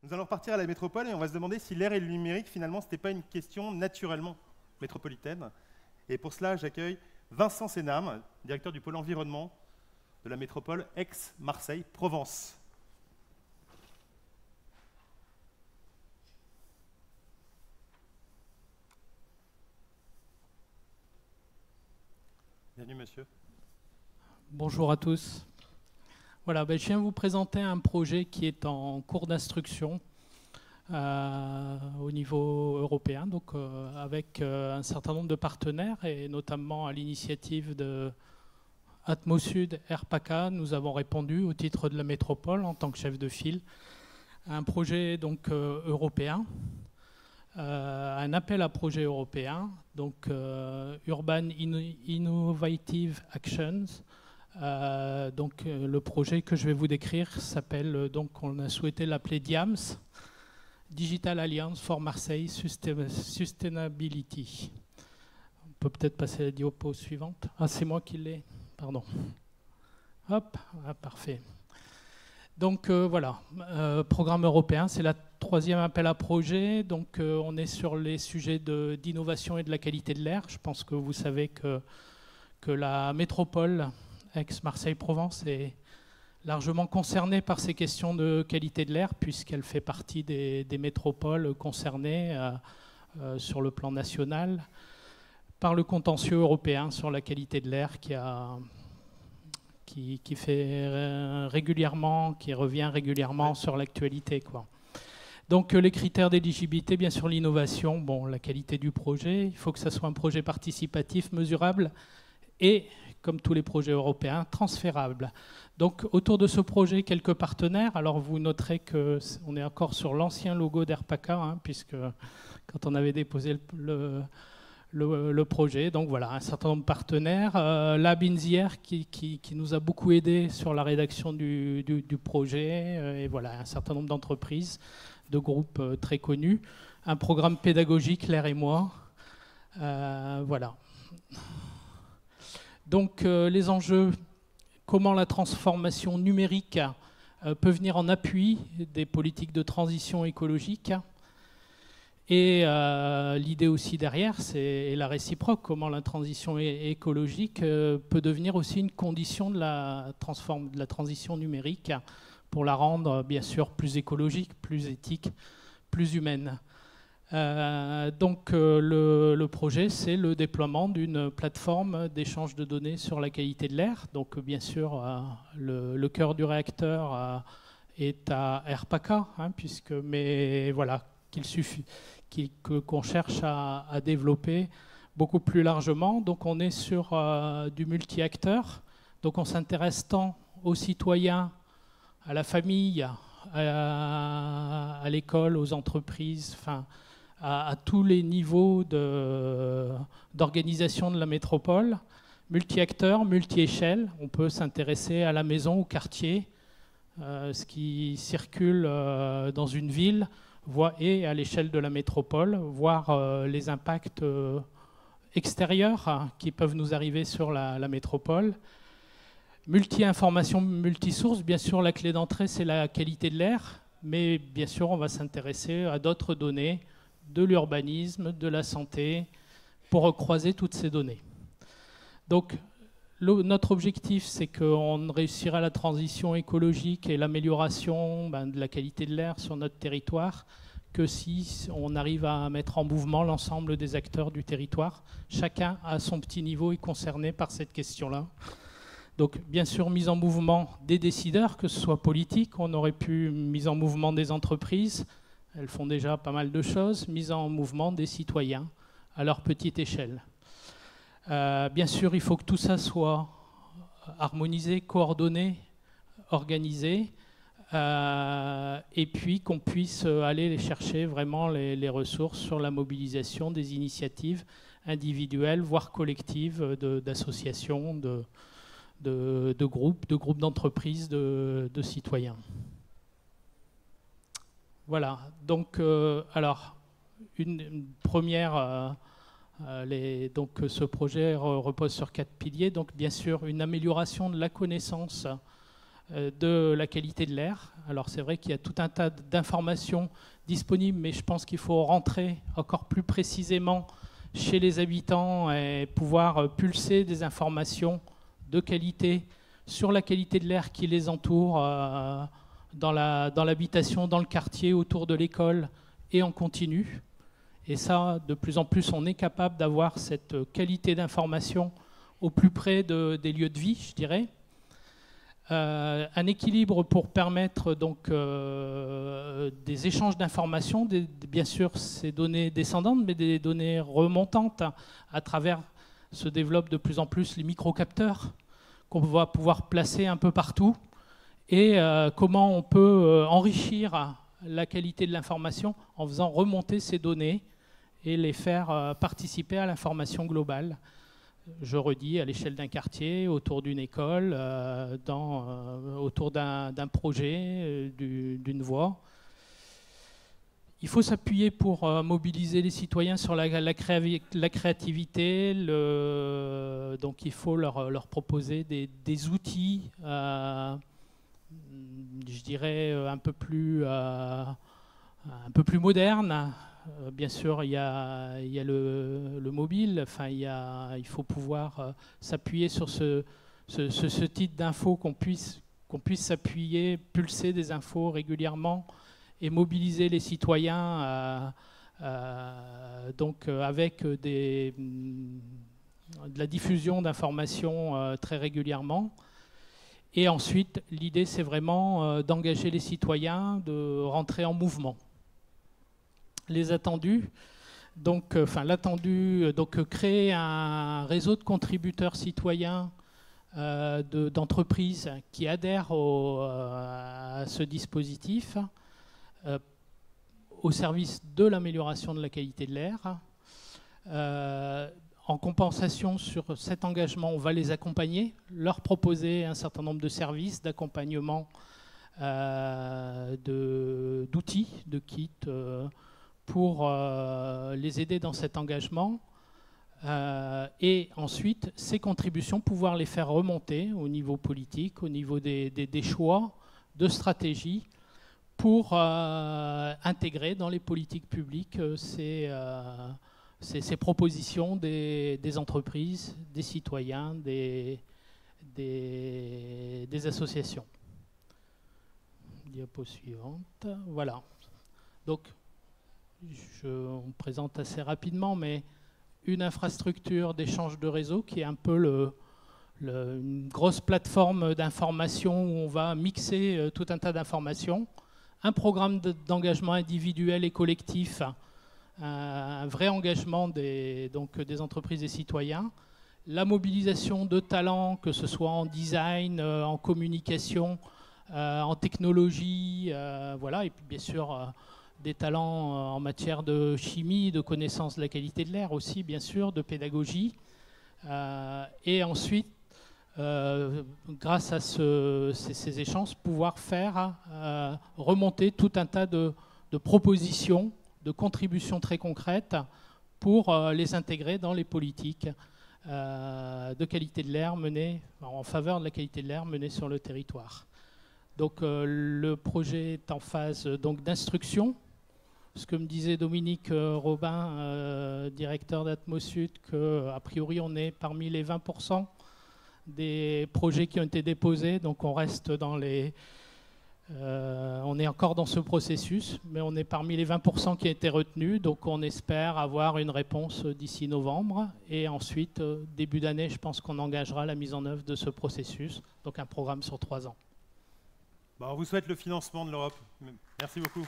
Nous allons repartir à la métropole et on va se demander si l'air et le numérique, finalement, ce n'était pas une question naturellement métropolitaine. Et pour cela, j'accueille Vincent Sénam, directeur du pôle environnement de la métropole Aix-Marseille-Provence. Bienvenue, monsieur. Bonjour à tous. Voilà, je viens vous présenter un projet qui est en cours d'instruction au niveau européen, donc avec un certain nombre de partenaires et notamment à l'initiative de Atmosud RPACA, nous avons répondu au titre de la métropole en tant que chef de file à un projet donc européen, un appel à projet européen, donc Urban Innovative Actions. Le projet que je vais vous décrire s'appelle, donc on a souhaité l'appeler DIAMS, Digital Alliance for Marseille Sustainability. On peut peut-être passer à la diapo suivante. Ah, c'est moi qui l'ai, pardon. Hop, ah, parfait. Donc voilà, programme européen, c'est la troisième appel à projet. Donc on est sur les sujets d'innovation et de la qualité de l'air. Je pense que vous savez que la métropole Aix-Marseille-Provence est largement concernée par ces questions de qualité de l'air, puisqu'elle fait partie des métropoles concernées sur le plan national par le contentieux européen sur la qualité de l'air qui fait régulièrement, qui revient régulièrement sur l'actualité, quoi. Donc les critères d'éligibilité, bien sûr l'innovation, bon, la qualité du projet, il faut que ça soit un projet participatif, mesurable et, comme tous les projets européens, transférable. Donc autour de ce projet, quelques partenaires. Alors vous noterez qu'on est encore sur l'ancien logo d'RPACA, hein, puisque quand on avait déposé le projet, donc voilà, un certain nombre de partenaires. Lab in the Air qui nous a beaucoup aidé sur la rédaction du projet, et voilà, un certain nombre d'entreprises, de groupes très connus. Un programme pédagogique, L'air et moi. Voilà. Donc les enjeux, comment la transformation numérique peut venir en appui des politiques de transition écologique. Et l'idée aussi derrière, c'est la réciproque, comment la transition écologique peut devenir aussi une condition de la transition numérique pour la rendre bien sûr plus écologique, plus éthique, plus humaine. Le projet, c'est le déploiement d'une plateforme d'échange de données sur la qualité de l'air. Donc bien sûr, le cœur du réacteur est à RPACA, hein, mais voilà, qu'on cherche à développer beaucoup plus largement. Donc on est sur du multi-acteur. Donc on s'intéresse tant aux citoyens, à la famille, à l'école, aux entreprises, enfin à tous les niveaux d'organisation de la métropole. Multi-acteurs, multi-échelle, on peut s'intéresser à la maison, au quartier, ce qui circule dans une ville, et à l'échelle de la métropole, voir les impacts extérieurs qui peuvent nous arriver sur la métropole. Multi-information, multi-source, bien sûr la clé d'entrée c'est la qualité de l'air, mais bien sûr on va s'intéresser à d'autres données, de l'urbanisme, de la santé, pour croiser toutes ces données. Donc notre objectif, c'est qu'on réussira la transition écologique et l'amélioration de la qualité de l'air sur notre territoire que si on arrive à mettre en mouvement l'ensemble des acteurs du territoire. Chacun à son petit niveau est concerné par cette question-là. Donc bien sûr, mise en mouvement des décideurs, que ce soit politique, on aurait pu mise en mouvement des entreprises, elles font déjà pas mal de choses, mise en mouvement des citoyens à leur petite échelle. Bien sûr, il faut que tout ça soit harmonisé, coordonné, organisé, et puis qu'on puisse aller chercher vraiment les ressources sur la mobilisation des initiatives individuelles, voire collectives, d'associations, de groupes d'entreprises, de citoyens. Voilà, donc alors une première... ce projet repose sur 4 piliers. Donc, bien sûr, une amélioration de la connaissance de la qualité de l'air. Alors c'est vrai qu'il y a tout un tas d'informations disponibles, mais je pense qu'il faut rentrer encore plus précisément chez les habitants et pouvoir pulser des informations de qualité sur la qualité de l'air qui les entoure dans l'habitation, dans le quartier, autour de l'école et en continu. Et ça, de plus en plus, on est capable d'avoir cette qualité d'information au plus près des lieux de vie, je dirais. Un équilibre pour permettre donc des échanges d'informations, bien sûr ces données descendantes, mais des données remontantes. À travers se développent de plus en plus les microcapteurs qu'on va pouvoir placer un peu partout, et comment on peut enrichir la qualité de l'information en faisant remonter ces données et les faire participer à l'information globale. Je redis, à l'échelle d'un quartier, autour d'une école, autour d'un projet, d'une voie. Il faut s'appuyer pour mobiliser les citoyens sur la créativité. Donc il faut leur proposer des outils, je dirais, un peu plus modernes. Bien sûr, il y a le mobile. Enfin, il faut pouvoir s'appuyer sur ce type d'infos, qu'on puisse s'appuyer, pulser des infos régulièrement et mobiliser les citoyens donc avec de la diffusion d'informations très régulièrement. Et ensuite, l'idée, c'est vraiment d'engager les citoyens, de rentrer en mouvement. Les attendus, donc, créer un réseau de contributeurs citoyens, d'entreprises qui adhèrent à ce dispositif, au service de l'amélioration de la qualité de l'air. En compensation sur cet engagement, on va les accompagner, leur proposer un certain nombre de services d'accompagnement, d'outils, de kits, pour les aider dans cet engagement. Et ensuite, ces contributions, pouvoir les faire remonter au niveau politique, au niveau des choix, de stratégie, pour intégrer dans les politiques publiques ces propositions des entreprises, des citoyens, des associations. Diapo suivante. Voilà. Donc, on présente assez rapidement, mais une infrastructure d'échange de réseau qui est un peu une grosse plateforme d'information où on va mixer tout un tas d'informations. Un programme d'engagement individuel et collectif, un vrai engagement des entreprises et citoyens, la mobilisation de talents, que ce soit en design, en communication, en technologie, voilà, et puis bien sûr des talents en matière de chimie, de connaissance de la qualité de l'air aussi, bien sûr, de pédagogie, et ensuite, grâce à ces échanges, pouvoir faire remonter tout un tas de propositions, de contributions très concrètes pour les intégrer dans les politiques de qualité de l'air menées, en faveur de la qualité de l'air menée sur le territoire. Donc le projet est en phase d'instruction. Ce que me disait Dominique Robin, directeur d'Atmosud, qu'a priori on est parmi les 20% des projets qui ont été déposés, donc on reste on est encore dans ce processus, mais on est parmi les 20% qui ont été retenus, donc on espère avoir une réponse d'ici novembre, et ensuite, début d'année, je pense qu'on engagera la mise en œuvre de ce processus, donc un programme sur 3 ans. Bon, on vous souhaite le financement de l'Europe. Merci beaucoup.